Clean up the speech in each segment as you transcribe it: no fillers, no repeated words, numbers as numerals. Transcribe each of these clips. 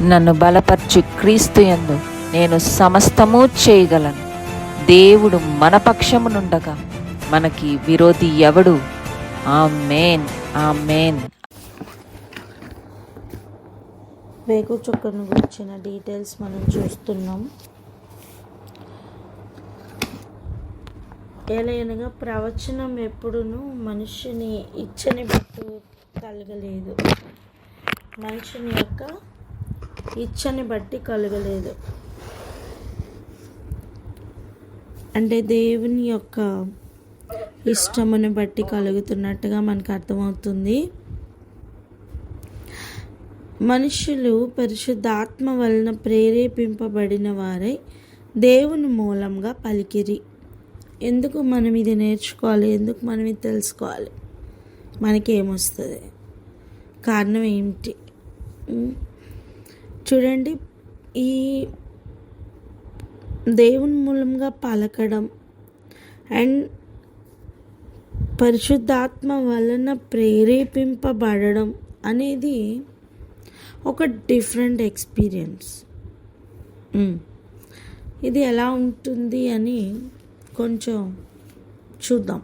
నన్ను బలపరచు క్రీస్తు యందు నేను సమస్తము చేయగలను. దేవుడు మన పక్షమునుండగా మనకి విరోధి ఎవడు? ఆమేన్, ఆమేన్. వేగు చుక్కను గురించిన డీటెయిల్స్ మనం చూస్తున్నాం. ఎలాగనగా ప్రవచనం ఎప్పుడునూ మనుషుని ఇచ్చని బట్టి కలగలేదు, మనుషుని యొక్క ఇచ్చని బట్టి కలగలేదు. అంటే దేవుని యొక్క ఇష్టముని బట్టి కలుగుతున్నట్టుగా మనకు అర్థమవుతుంది. మనుషులు పరిశుద్ధాత్మ వలన ప్రేరేపింపబడిన వారై దేవుని మూలంగా పలికిరి. ఎందుకు మనం ఇది నేర్చుకోవాలి? ఎందుకు మనం ఇది తెలుసుకోవాలి? మనకేమొస్తుంది? కారణం ఏమిటి? చూడండి, ఈ దేవుని మూలంగా పలకడం అండ్ పరిశుద్ధాత్మ వలన ప్రేరేపింపబడడం అనేది ఒక డిఫరెంట్ ఎక్స్పీరియన్స్. ఇది ఎలా ఉంటుంది అని కొంచెం చూద్దాం.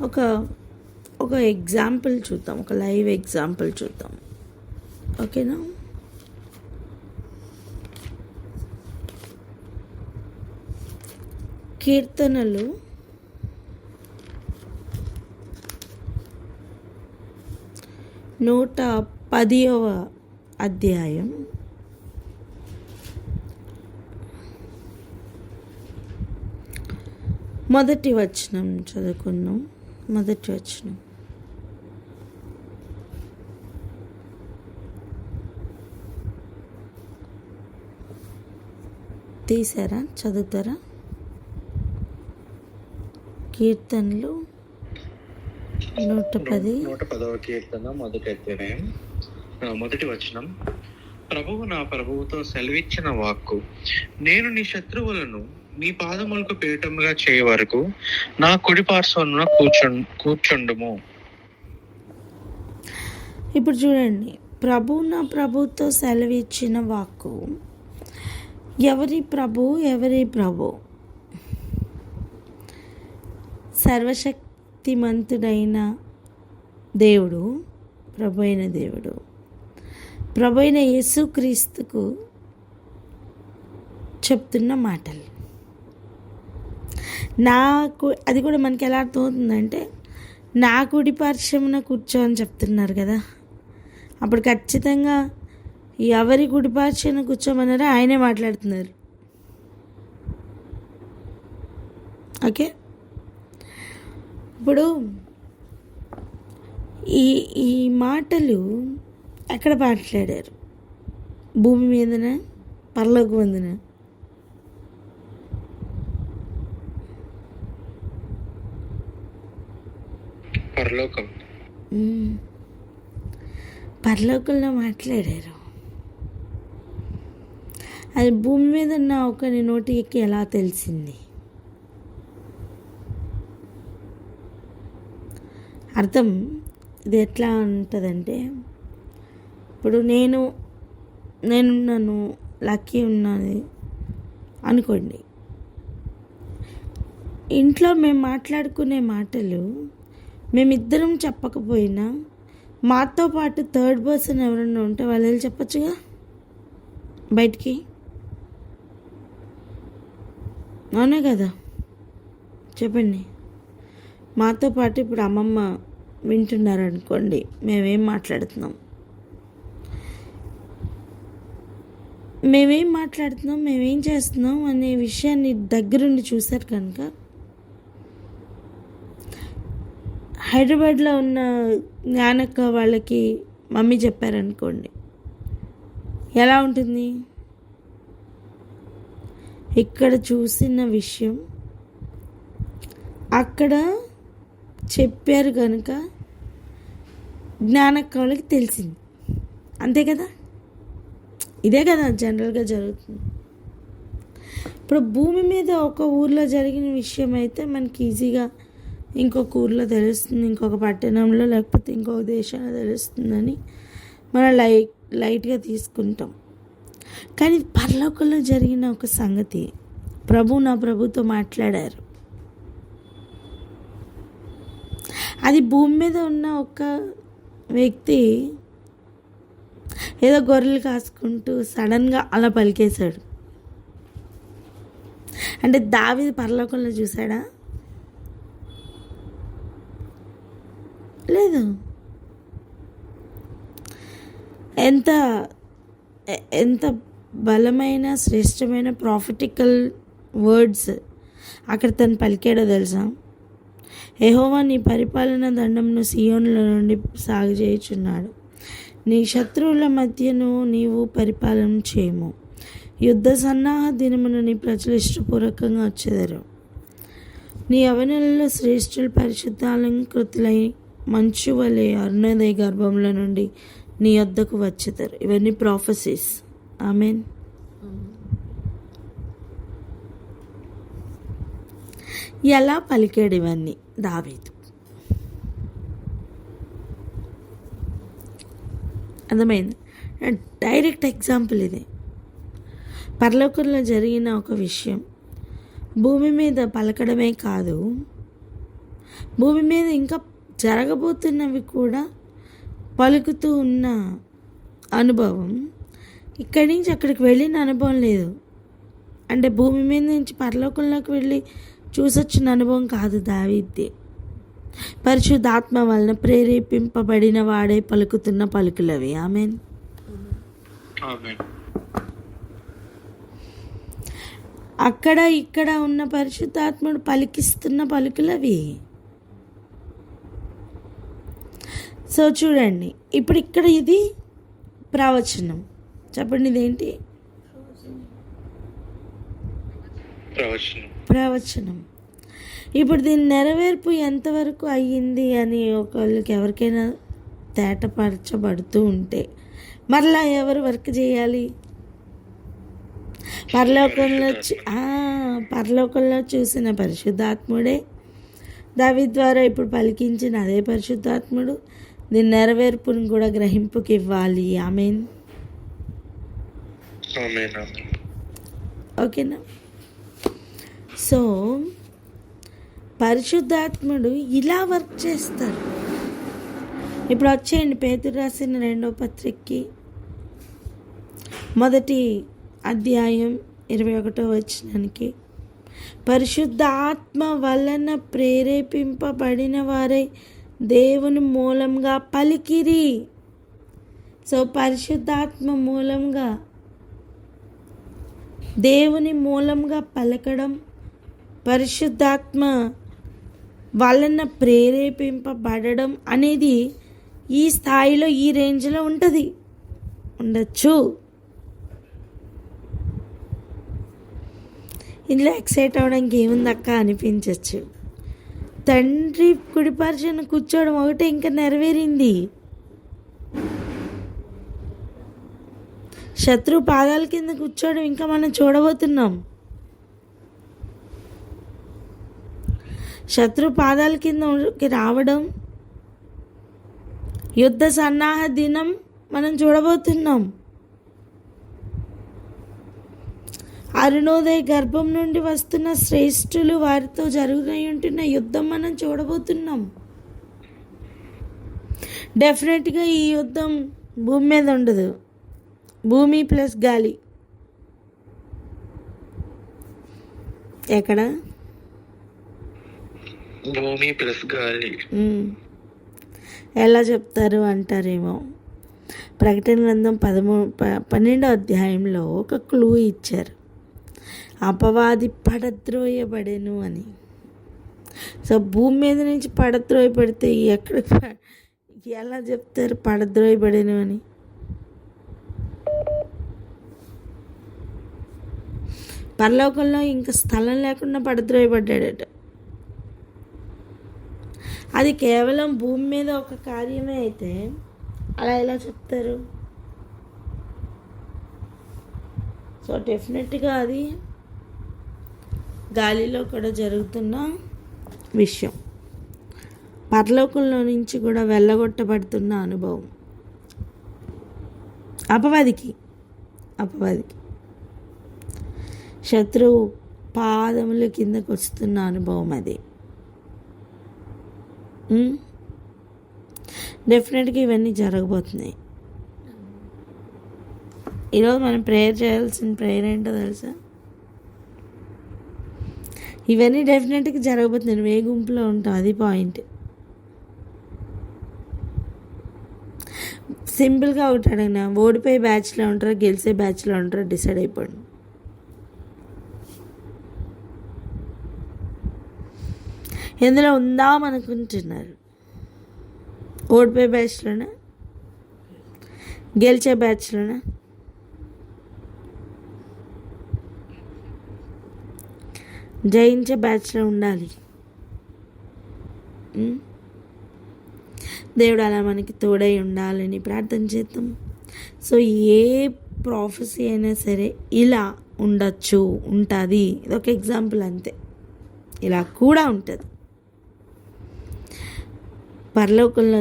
ఒక ఎగ్జాంపుల్ చూద్దాం, ఒక లైవ్ ఎగ్జాంపుల్ చూద్దాం. ఓకేనా? కీర్తనలు 110వ అధ్యాయం 1వ వచనం చదువుకున్నాం. 1వ వచనం, తీసారా? చదువుతారా? కీర్తనలు 110వ కీర్తన 1వ అధ్యాయం 1వ వచనం. ప్రభువు నా ప్రభువుతో సెలవిచ్చిన వాక్కు, నేను నీ శత్రువులను నీ పాదములకు పీఠముగా చేయ వరకు నా కుడి పార్శ్వమున కూర్చుండుము. ఇప్పుడు చూడండి, ప్రభువు నా ప్రభుతో సెలవిచ్చిన వాక్కు. ఎవరి ప్రభు? ఎవరి ప్రభు? సర్వశక్తిమంతుడైన దేవుడు, ప్రభు అయిన దేవుడు, ప్రభు అయిన యేసుక్రీస్తుకు చెప్తున్న మాటలు. నాకు అది కూడా మనకి ఎలా అర్థమవుతుందంటే, నా కుడి పార్శ్వమున కూర్చో అని చెప్తున్నారు కదా. అప్పుడు ఖచ్చితంగా ఎవరి కుడి పార్శ్వమున కూర్చోమన్నారో ఆయనే మాట్లాడుతున్నారు. ఓకే, ఇప్పుడు ఈ మాటలు ఎక్కడ మాట్లాడారు? భూమి మీదన, పరలోకం మీదన? పరలోకంలో మాట్లాడారు. అది భూమి మీద ఉన్న ఒకరి నోటికి ఎలా తెలిసింది? అర్థం ఇది ఎట్లా ఉంటుందంటే, ఇప్పుడు నేనున్నాను, లక్కీ ఉన్నది అనుకోండి. ఇంట్లో మేము మాట్లాడుకునే మాటలు మేమిద్దరం చెప్పకపోయినా మాతో పాటు థర్డ్ పర్సన్ ఎవరన్నా ఉంటే వాళ్ళు వెళ్ళి చెప్పచ్చుగా బయటికి. అవునా కదా? చెప్పండి. మాతో పాటు ఇప్పుడు అమ్మమ్మ వింటున్నారు అనుకోండి, మేమేం మాట్లాడుతున్నాం, మేమేం చేస్తున్నాం అనే విషయాన్ని దగ్గరుండి చూశారు కనుక, హైదరాబాద్లో ఉన్న జ్ఞానక్క వాళ్ళకి మమ్మీ చెప్పారనుకోండి, ఎలా ఉంటుంది? ఇక్కడ చూసిన విషయం అక్కడ చెప్పారు కనుక జ్ఞానక్క వాళ్ళకి తెలిసింది. అంతే కదా? ఇదే కదా జనరల్గా జరుగుతుంది. ఇప్పుడు భూమి మీద ఒక ఊర్లో జరిగిన విషయం అయితే మనకి ఈజీగా ఇంకొక ఊర్లో తెలుస్తుంది, ఇంకొక పట్టణంలో లేకపోతే ఇంకొక దేశంలో తెలుస్తుందని మనం లైట్గా తీసుకుంటాం. కానీ పరలోకంలో జరిగిన ఒక సంగతి నా ప్రభుతో మాట్లాడారు. అది భూమి మీద ఉన్న ఒక వ్యక్తి ఏదో గొర్రెలు కాసుకుంటూ సడన్గా అలా పలికేశాడు. అంటే దావీదు పరలోకంలో చూశాడా? లేదు. ఎంత బలమైన శ్రేష్టమైన ప్రాఫిటికల్ వర్డ్స్ అక్కడ తను పలికాడో తెలుసా? యెహోవా నీ పరిపాలన దండంను సియోనులో నుండి సాగు చేయుచున్నాడు. నీ శత్రువుల మధ్యను నీవు పరిపాలన చేయము. యుద్ధ సన్నాహ దినమున నీ ప్రజలు ఇష్టపూర్వకంగా వచ్చేదారు. నీ అవనలలో శ్రేష్ఠులు పరిశుద్ధాలంకృతులై మంచు వలె అరుణోదయ గర్భంలో నుండి నీ వద్దకు వచ్చేదారు. ఇవన్నీ ప్రాఫెసీస్. ఆమెన్. ఎలా పలికాడు ఇవన్నీ దావీదు? అర్థమైంది? డైరెక్ట్ ఎగ్జాంపుల్ ఇది. పరలోకంలో జరిగిన ఒక విషయం భూమి మీద పలకడమే కాదు, భూమి మీద ఇంకా జరగబోతున్నవి కూడా పలుకుతూ ఉన్న అనుభవం. ఇక్కడి నుంచి అక్కడికి వెళ్ళిన అనుభవం లేదు. అంటే భూమి మీద నుంచి పరలోకంలోకి వెళ్ళి చూసొచ్చిన అనుభవం కాదు దావీదే. పరిశుద్ధాత్మ వలన ప్రేరేపింపబడిన వాడే పలుకుతున్న పలుకులవి. ఆమెన్. అక్కడ ఇక్కడ ఉన్న పరిశుద్ధాత్ముడు పలికిస్తున్న పలుకులవి. సో చూడండి, ఇప్పుడు ఇక్కడ ఇది ప్రవచనం. చెప్పండి, ఇదేంటి? ప్రవచనం. ఇప్పుడు దీని నెరవేర్పు ఎంతవరకు అయ్యింది అని ఒకళ్ళకి ఎవరికైనా తేటపరచబడుతూ ఉంటే మరలా ఎవరు వర్క్ చేయాలి? పరలోకంలో చూసిన పరిశుద్ధాత్ముడే దావీదు ద్వారా ఇప్పుడు పలికించిన అదే పరిశుద్ధాత్ముడు దీని నెరవేర్పును కూడా గ్రహింపుకి ఇవ్వాలి. ఆమేన్. ఓకేనా? సో పరిశుద్ధాత్ముడు ఇలా వర్క్ చేస్తారు. ఇప్పుడు వచ్చేయండి పేతురు రాసిన 2వ పత్రికకి 1వ అధ్యాయం 21వ వచనానికి. పరిశుద్ధాత్మ వలన ప్రేరేపింపబడిన వారై దేవుని మూలంగా పలికిరి. సో పరిశుద్ధాత్మ మూలంగా, దేవుని మూలంగా పలకడం, పరిశుద్ధాత్మ వలన ప్రేరేపింపబడడం అనేది ఈ స్థాయిలో, ఈ రేంజ్లో ఉండొచ్చు. ఇందులో ఎక్సైట్ అవ్వడానికి ఏముందక్క అనిపించవచ్చు. తండ్రి కుడిపర్చన కూర్చోవడం ఒకటే ఇంకా నెరవేరింది. శత్రు పాదాల కింద కూర్చోవడం ఇంకా మనం చూడబోతున్నాం. శత్రు పాదాల కిందకి రావడం, యుద్ధ సన్నాహ దినం మనం చూడబోతున్నాం. అరుణోదయ గర్భం నుండి వస్తున్న శ్రేష్ఠులు వారితో జరుగుతూ ఉంటున్న యుద్ధం మనం చూడబోతున్నాం. డెఫినెట్గా ఈ యుద్ధం భూమి మీద ఉండదు. భూమి ప్లస్ గాలి. ఎక్కడ? భూమి ప్లస్ గాలి. ఎలా చెప్తారు అంటారేమో. ప్రకటన గ్రంథం 12వ అధ్యాయంలో ఒక క్లూ ఇచ్చారు, అపవాది పడద్రోయబడెను అని. సో భూమి మీద నుంచి పడద్రోయబడితే ఎలా చెప్తారు పడద్రోయబడెను అని? పరలోకంలో ఇంకా స్థలం లేకుండా పడద్రోయబడ్డాడట. అది కేవలం భూమి మీద ఒక కార్యమే అయితే అలా ఎలా చెప్తారు? సో డెఫినెట్గా అది గాలిలో కూడా జరుగుతున్న విషయం, పరలోకంలో నుంచి కూడా వెళ్ళగొట్టబడుతున్న అనుభవం. అపవాదికి శత్రువు పాదముల కిందకు వస్తున్న అనుభవం అది. డెఫినెట్గా ఇవన్నీ జరగబోతున్నాయి. ఈరోజు మనం ప్రేయర్ చేయాల్సిన ప్రేయర్ ఏంటో తెలుసా? ఇవన్నీ డెఫినెట్గా జరగబోతున్నాయి. నువ్వు ఏ గుంపులో ఉంటావు, అది పాయింట్. సింపుల్గా ఒకటి అడిగినా, ఓడిపోయే బ్యాచ్లో ఉంటారా గెలిచే బ్యాచ్లో ఉంటారా డిసైడ్ అయిపోండి. ఎందులో ఉందాం అనుకుంటున్నారు? ఓడిపోయే బ్యాచ్లోనా గెలిచే బ్యాచ్లోనా? జయించే బ్యాచ్లో ఉండాలి. దేవుడు అలా మనకి తోడై ఉండాలని ప్రార్థన చేద్దాం. సో ఏ ప్రాఫెసీ అయినా సరే ఇలా ఉండొచ్చు, ఉంటుంది. ఇదొక ఎగ్జాంపుల్ అంతే. ఇలా కూడా ఉంటుంది. పరలోకంలో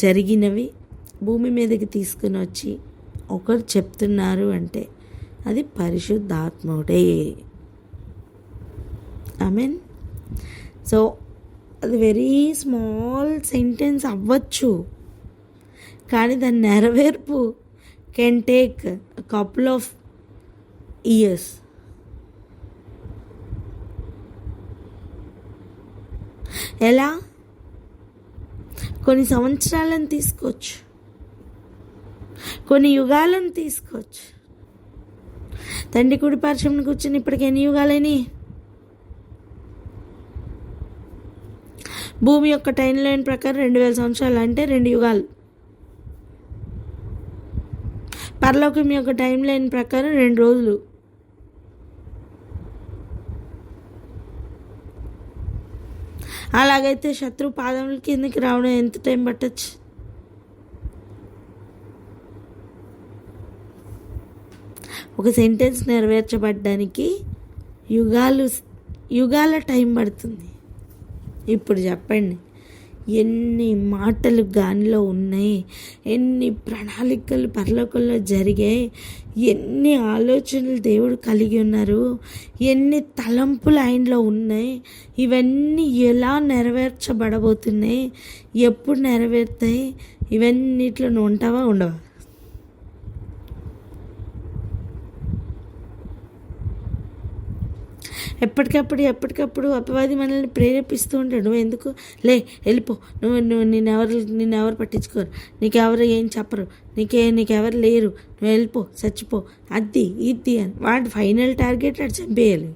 జరిగినవి భూమి మీదకి తీసుకుని వచ్చి ఒకరు చెప్తున్నారు అంటే అది పరిశుద్ధాత్ముడే. ఆమేన్. సో అది వెరీ స్మాల్ సెంటెన్స్ అవ్వచ్చు, కానీ దాని నెరవేర్పు can take couple of years. ఎలా? కొన్ని సంవత్సరాలను తీసుకోవచ్చు, కొన్ని యుగాలను తీసుకోవచ్చు. తండ్రి కుడి పార్శ్వమున కూర్చొని ఇప్పటికి ఎన్ని యుగాలని? భూమి యొక్క టైం లైన్ ప్రకారం 2000 సంవత్సరాలు అంటే 2 యుగాలు. పరలోకం యొక్క టైం లైన్ ప్రకారం 2 రోజులు. అలాగైతే శత్రు పాదముల కిందకి రావడం ఎంత టైం పట్టచ్చు? ఒక సెంటెన్స్ నెరవేర్చబడ్డానికి యుగాల టైం పడుతుంది. ఇప్పుడు చెప్పండి, ఎన్ని మాటలు గానిలో ఉన్నాయి, ఎన్ని ప్రణాళికలు పరలోకంలో జరిగాయి, ఎన్ని ఆలోచనలు దేవుడు కలిగి ఉన్నారు, ఎన్ని తలంపులు ఆయనలో ఉన్నాయి. ఇవన్నీ ఎలా నెరవేర్చబడబోతున్నాయి, ఎప్పుడు నెరవేరుతాయి? ఇవన్నిట్లో నువ్వు ఉంటావా ఉండవా? ఎప్పటికప్పుడు అపవాది మనల్ని ప్రేరేపిస్తూ ఉంటాడు. నువ్వు ఎందుకు వెళ్ళిపో, నిన్నెవరు పట్టించుకోరు, నీకెవరు ఏం చెప్పరు, నీకెవరు లేరు, నువ్వు వెళ్ళిపో, చచ్చిపో, అది ఇది అని వాడి ఫైనల్ టార్గెట్ అటు చంపేయాలి.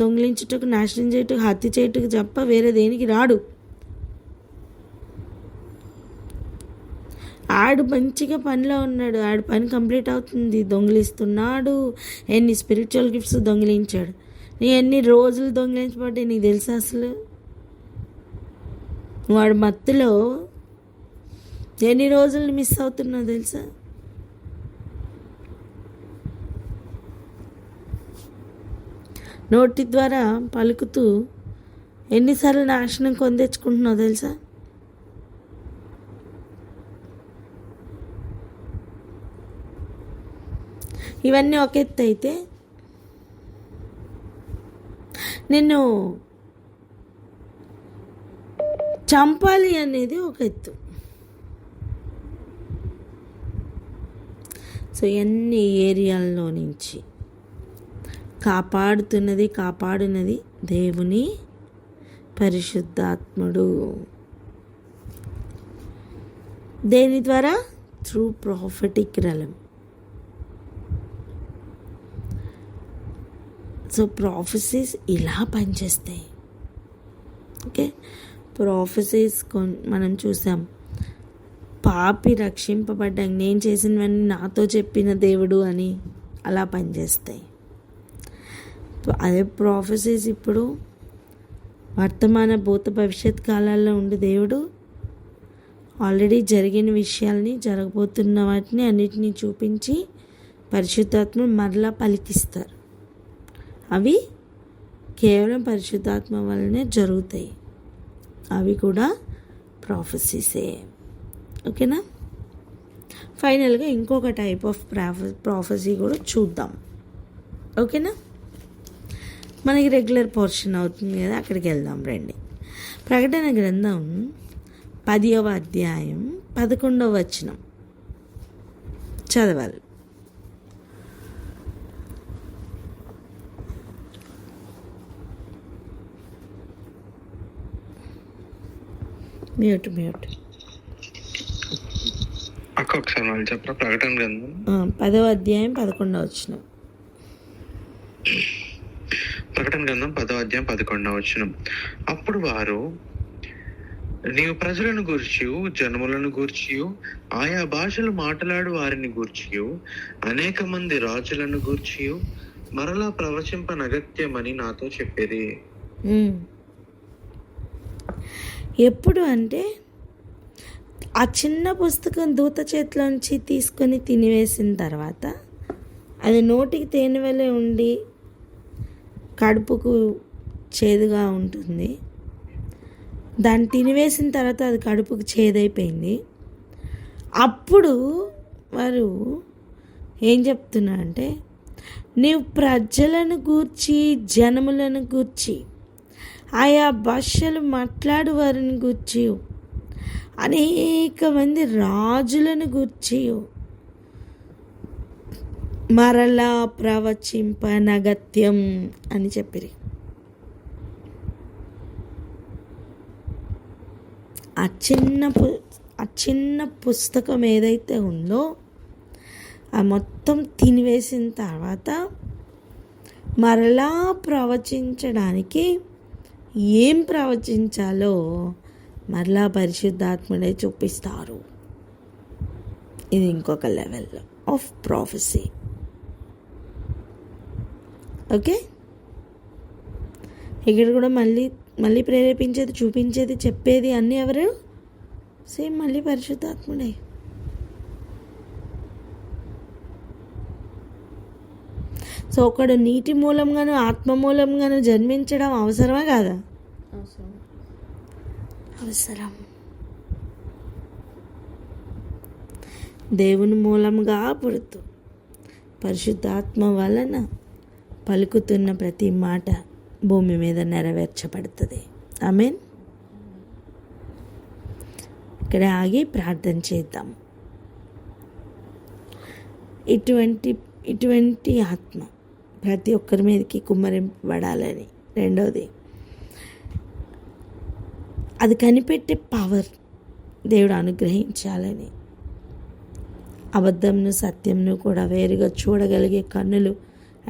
దొంగిలించుటకు, నాశనం చేయటకు, హత్య చేయటకు తప్ప వేరే దేనికి రాడు. ఆడు మంచిగా పనిలో ఉన్నాడు, ఆడు పని కంప్లీట్ అవుతుంది, దొంగిలిస్తున్నాడు. ఎన్ని స్పిరిచువల్ గిఫ్ట్స్ దొంగిలించాడు. నీ ఎన్ని రోజులు దొంగిలించబడ్డాయి నీకు తెలుసా? అసలు వాడు మత్తులో ఎన్ని రోజులు మిస్ అవుతున్నావు తెలుసా? నోటి ద్వారా పలుకుతూ ఎన్నిసార్లు నాశనం కొని తెచ్చుకుంటున్నావు తెలుసా? ఇవన్నీ ఒక ఎత్తు అయితే, నిన్ను చంపాలి అనేది ఒక ఎత్తు. సో ఎన్ని ఏరియాల్లో నుంచి కాపాడునది దేవుని పరిశుద్ధాత్ముడు. దేని ద్వారా? Through prophetic realm. So prophecies ఇలా పనిచేస్తాయి. ఓకే, ప్రాఫెసీస్ మనం చూసాం. పాపి రక్షింపబడ్డాక నేను చేసినవన్నీ నాతో చెప్పిన దేవుడు అని అలా పనిచేస్తాయి. అదే ప్రాఫెసీస్ ఇప్పుడు వర్తమాన భూత భవిష్యత్ కాలాల్లో ఉండి దేవుడు ఆల్రెడీ జరిగిన విషయాల్ని, జరగబోతున్న వాటిని అన్నిటినీ చూపించి పరిశుద్ధాత్మ మరలా పలికిస్తారు. అవి కేవలం పరిశుద్ధాత్మ వల్లనే జరుగుతాయి. అవి కూడా ప్రాఫెసీసే. ఓకేనా? ఫైనల్గా ఇంకొక టైప్ ఆఫ్ ప్రాఫెసీ కూడా చూద్దాం. ఓకేనా? మనకి రెగ్యులర్ పోర్షన్ అవుతుంది కదా, అక్కడికి వెళ్దాం రండి. ప్రకటన గ్రంథం 10వ అధ్యాయం 11వ వచనం చదవాలి. మ్యూట్ అక్క ఒకసారి మళ్ళీ చెప్పరా? ప్రకటన గ్రంథం 10వ అధ్యాయం 11వ వచనం. ప్రకటన గ్రంథం 10వ అధ్యాయం 11వ వచనం. అప్పుడు వారు, నీవు ప్రజలను గూర్చియు జనములను గూర్చియు ఆయా భాషలు మాట్లాడు వారిని గూర్చియు అనేక మంది రాజులను గూర్చియు మరలా ప్రవచింపనగత్యమని నాతో చెప్పేది. ఎప్పుడు అంటే ఆ చిన్న పుస్తకం దూత చేతిలోంచి తీసుకొని తినివేసిన తర్వాత అది నోటికి తేనె వలె ఉండి కడుపుకు చేదుగా ఉంటుంది. దాన్ని తినివేసిన తర్వాత అది కడుపుకు చేదైపోయింది. అప్పుడు వారు ఏం చెప్తున్నారంటే, నీవు ప్రజలను గూర్చి జనములను గూర్చి ఆయా భాషలు మాట్లాడు వారిని గూర్చి అనేక మంది రాజులను గూర్చి మరలా ప్రవచింపనగత్యం అని చెప్పిరి. ఆ చిన్న పుస్తకం ఏదైతే ఉందో ఆ మొత్తం తినివేసిన తర్వాత మరలా ప్రవచించడానికి ఏం ప్రవచించాలో మరలా పరిశుద్ధాత్ముడే చూపిస్తారు. ఇది ఇంకొక లెవెల్ ఆఫ్ ప్రాఫెసీ. ఓకే, ఇక్కడ కూడా మళ్ళీ ప్రేరేపించేది, చూపించేది, చెప్పేది అన్నీ ఎవరు? సేమ్ మళ్ళీ పరిశుద్ధాత్ముడే. సో ఒకడు నీటి మూలంగాను ఆత్మ మూలంగాను జన్మించడం అవసరమా కాదా? అవసరం. దేవుని మూలంగా పుడుతూ పరిశుద్ధాత్మ వలన పలుకుతున్న ప్రతి మాట భూమి మీద నెరవేర్చబడుతుంది. ఆమేన్. ఇక్కడ ఆగి ప్రార్థన చేద్దాం. ఇటువంటి ఆత్మ ప్రతి ఒక్కరి మీదకి కుమ్మరింపబడాలని. రెండవది, అది కనిపెట్టే పవర్ దేవుడు అనుగ్రహించాలని. అబద్ధంను సత్యంను కూడా వేరుగా చూడగలిగే కన్నులు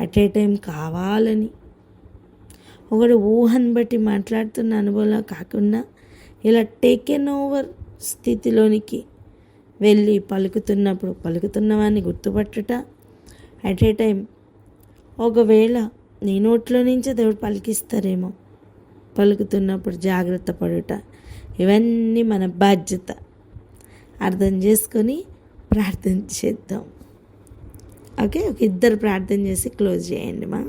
అట్ ఏ టైం కావాలని. ఒకడు ఊహను బట్టి మాట్లాడుతున్న అనుభవం కాకుండా ఇలా టేకెన్ ఓవర్ స్థితిలోనికి వెళ్ళి పలుకుతున్నప్పుడు పలుకుతున్నవాన్ని గుర్తుపట్టుట. అట్ ఏ టైం ఒకవేళ నీ నోట్లో నుంచే దేవుడు పలికిస్తారేమో, పలుకుతున్నప్పుడు జాగ్రత్త పడుట. ఇవన్నీ మన బాధ్యత. అర్థం చేసుకొని ప్రార్థన చేద్దాం. ఓకే, ఒక ఇద్దరు ప్రార్థన చేసి క్లోజ్ చేయండి మా.